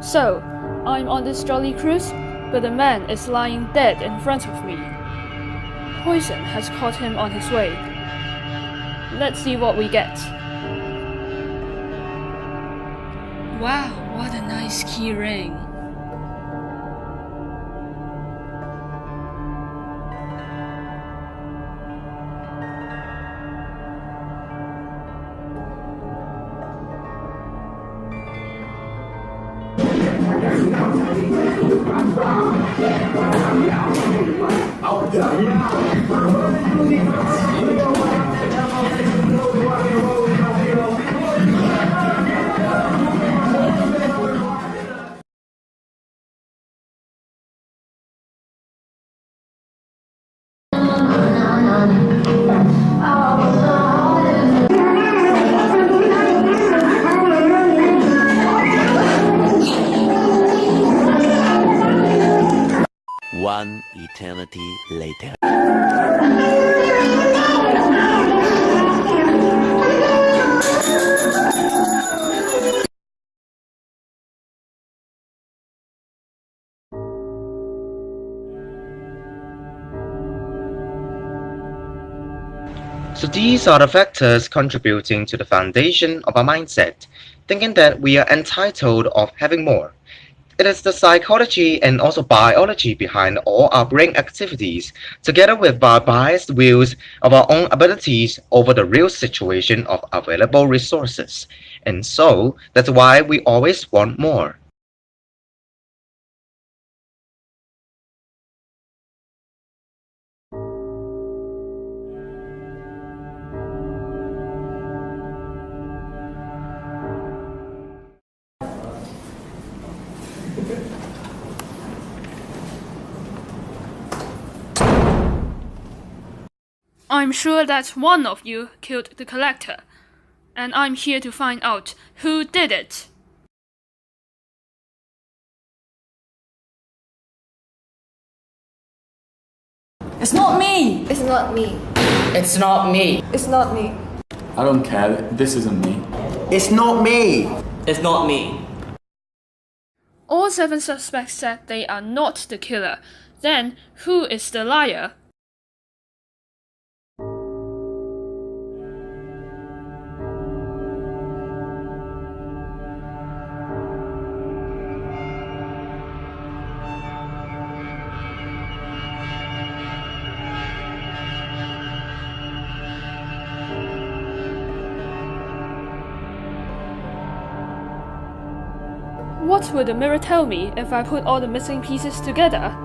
So, I'm on this jolly cruise, but the man is lying dead in front of me. Poison has caught him on his way. Let's see what we get. Wow, what a nice key ring. One eternity later. So these are the factors contributing to the foundation of our mindset, thinking that we are entitled of having more. It is the psychology and also biology behind all our brain activities, together with our biased views of our own abilities over the real situation of available resources. And so that's why we always want more. I'm sure that one of you killed the collector, and I'm here to find out who did it. It's not me! It's not me. It's not me! It's not me. I don't care, this isn't me. It's not me! It's not me! All 7 suspects said they are not the killer. Then, who is the liar? What will the mirror tell me if I put all the missing pieces together?